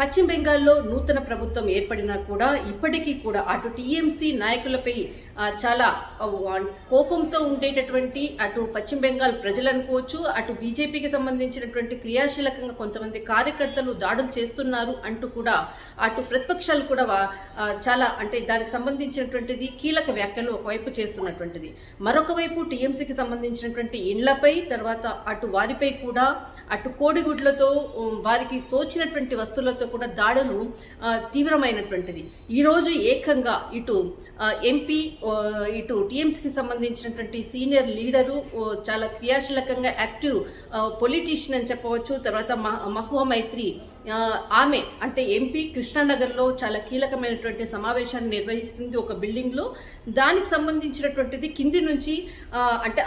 పశ్చిమ బెంగాల్లో నూతన ప్రభుత్వం ఏర్పడినా కూడా ఇప్పటికీ కూడా అటు టీఎంసీ నాయకులపై చాలా కోపంతో ఉండేటటువంటి అటు పశ్చిమ బెంగాల్ ప్రజలు అనుకోవచ్చు, అటు బీజేపీకి సంబంధించినటువంటి క్రియాశీలకంగా కొంతమంది కార్యకర్తలు దాడులు చేస్తున్నారు అంటూ కూడా అటు ప్రతిపక్షాలు కూడా చాలా దానికి సంబంధించినటువంటిది కీలక వ్యాఖ్యలు ఒకవైపు చేస్తున్నటువంటిది. మరొక వైపు టీఎంసీకి సంబంధించినటువంటి ఇండ్లపై తర్వాత అటు వారిపై కూడా అటు కోడిగుడ్లతో వారికి తోచినటువంటి వస్తువులతో కూడా దాడులు తీవ్రమైనటువంటిది. ఈరోజు ఏకంగా ఇటు ఎంపీ ఇటు టీఎంసీకి సంబంధించినటువంటి సీనియర్ లీడరు చాలా క్రియాశీలకంగా యాక్టివ్ పొలిటీషియన్ అని చెప్పవచ్చు. తర్వాత మహువా మైత్రి ఆమె ఎంపీ కృష్ణానగర్లో చాలా కీలకమైనటువంటి సమావేశాన్ని నిర్వహిస్తుంది ఒక బిల్డింగ్లో. దానికి సంబంధించినటువంటిది కింది నుంచి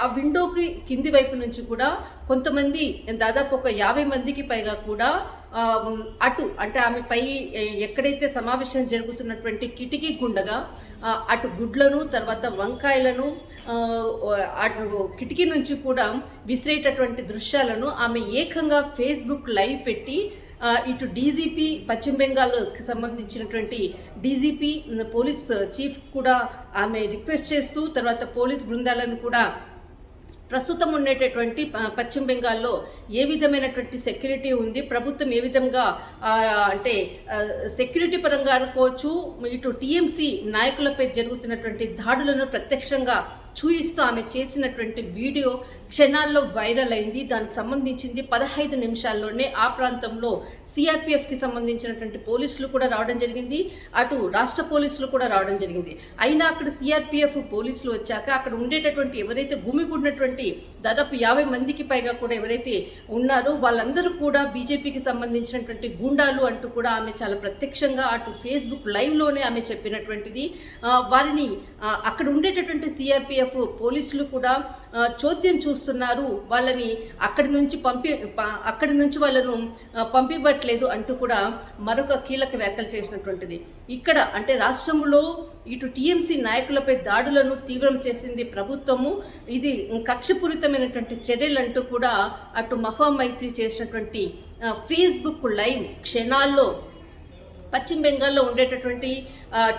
ఆ విండోకి కింది వైపు నుంచి కూడా కొంతమంది దాదాపు ఒక 50 మందికి పైగా కూడా అటు ఆమె పై ఎక్కడైతే సమావేశం జరుగుతున్నటువంటి కిటికీ గుండగా అటు గుడ్లను తర్వాత వంకాయలను అటు కిటికీ నుంచి కూడా విసిరేటటువంటి దృశ్యాలను ఆమె ఏకంగా ఫేస్బుక్ లైవ్ పెట్టి ఇటు డీజీపీ పశ్చిమ బెంగాల్కి సంబంధించినటువంటి డీజీపీ పోలీస్ చీఫ్ కూడా ఆమె రిక్వెస్ట్ చేస్తూ తర్వాత పోలీస్ బృందాలను కూడా ప్రస్తుతం ఉండేటటువంటి పశ్చిమ బెంగాల్లో ఏ విధమైనటువంటి సెక్యూరిటీ ఉంది, ప్రభుత్వం ఏ విధంగా సెక్యూరిటీ పరంగా అనుకోవచ్చు, ఇటు టీఎంసీ నాయకులపై జరుగుతున్నటువంటి దాడులను ప్రత్యక్షంగా చూయిస్తూ ఆమె చేసినటువంటి వీడియో క్షణాల్లో వైరల్ అయింది. దానికి సంబంధించింది 15 నిమిషాల్లోనే ఆ ప్రాంతంలో సిఆర్పిఎఫ్కి సంబంధించినటువంటి పోలీసులు కూడా రావడం జరిగింది, అటు రాష్ట్ర పోలీసులు కూడా రావడం జరిగింది. అయినా అక్కడ సిఆర్పిఎఫ్ పోలీసులు వచ్చాక అక్కడ ఉండేటటువంటి ఎవరైతే గుమిగూడినటువంటి దాదాపు 50 మందికి పైగా కూడా ఎవరైతే ఉన్నారో వాళ్ళందరూ కూడా బీజేపీకి సంబంధించినటువంటి గూండాలు అంటూ కూడా ఆమె చాలా ప్రత్యక్షంగా అటు ఫేస్బుక్ లైవ్లోనే ఆమె చెప్పినటువంటిది. వారిని అక్కడ ఉండేటటువంటి సిఆర్పిఎఫ్ పోలీసులు కూడా చోద్యం చూస్తున్నారు, వాళ్ళని అక్కడి నుంచి వాళ్ళను పంపివ్వట్లేదు అంటూ కూడా మరొక కీలక వ్యాఖ్యలు చేసినటువంటిది. ఇక్కడ రాష్ట్రంలో ఇటు టీఎంసీ నాయకులపై దాడులను తీవ్రం చేసింది ప్రభుత్వము. ఇది కక్షపూరితమైనటువంటి చర్యలు అంటూ కూడా అటు మహువా మైత్రి చేసినటువంటి ఫేస్బుక్ లైవ్ క్షణాల్లో పశ్చిమ బెంగాల్లో ఉండేటటువంటి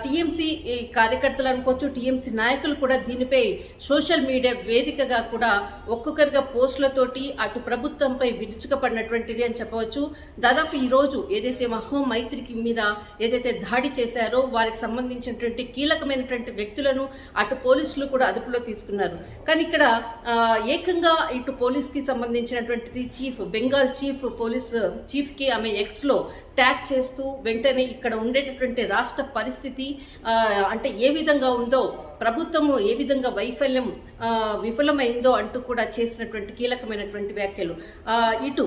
టీఎంసీ కార్యకర్తలు అనుకోవచ్చు, టీఎంసీ నాయకులు కూడా దీనిపై సోషల్ మీడియా వేదికగా కూడా ఒక్కొక్కరిగా పోస్టులతోటి అటు ప్రభుత్వంపై విరుచుకపడినటువంటిది అని చెప్పవచ్చు. దాదాపు ఈరోజు ఏదైతే మహువా మైత్రికి మీద ఏదైతే దాడి చేశారో వారికి సంబంధించినటువంటి కీలకమైనటువంటి వ్యక్తులను అటు పోలీసులు కూడా అదుపులో తీసుకున్నారు. కానీ ఇక్కడ ఏకంగా ఇటు పోలీస్కి సంబంధించినటువంటిది బెంగాల్ పోలీస్ చీఫ్కి ఆమె ఎక్స్లో ట్యాగ్ చేస్తూ వెంటనే ఇక్కడ ఉండేటటువంటి రాష్ట్ర పరిస్థితి ఏ విధంగా ఉందో, ప్రభుత్వము ఏ విధంగా విఫలమైందో అంటూ కూడా చేసినటువంటి కీలకమైనటువంటి వ్యాఖ్యలు. ఇటు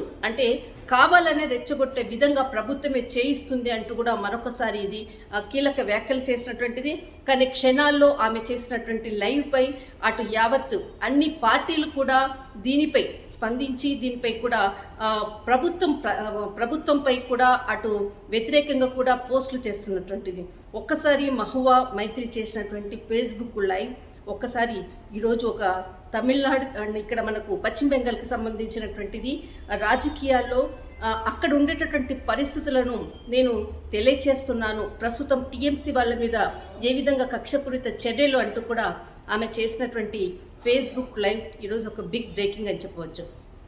కావాలనే రెచ్చగొట్టే విధంగా ప్రభుత్వమే చేయిస్తుంది అంటూ కూడా మరొకసారి ఇది కీలక వ్యాఖ్యలు చేసినటువంటిది. కానీ క్షణాల్లో ఆమె చేసినటువంటి లైవ్పై అటు యావత్ అన్ని పార్టీలు కూడా దీనిపై స్పందించి దీనిపై కూడా ప్రభుత్వంపై కూడా అటు వ్యతిరేకంగా కూడా పోస్టులు చేస్తున్నటువంటిది. ఒక్కసారి మహువా మైత్రి చేసినటువంటి ఫేస్బుక్ లైవ్ ఒక్కసారి ఈరోజు ఒక తమిళనాడు ఇక్కడ మనకు పశ్చిమ బెంగాల్కి సంబంధించినటువంటిది రాజకీయాల్లో అక్కడ ఉండేటటువంటి పరిస్థితులను నేను తెలియచేస్తున్నాను, ప్రస్తుతం టీఎంసీ వాళ్ళ మీద ఏ విధంగా కక్షపూరిత చర్యలు అంటూ కూడా ఆమె చేసినటువంటి ఫేస్బుక్ లైవ్ ఈరోజు ఒక బిగ్ బ్రేకింగ్ అని చెప్పవచ్చు.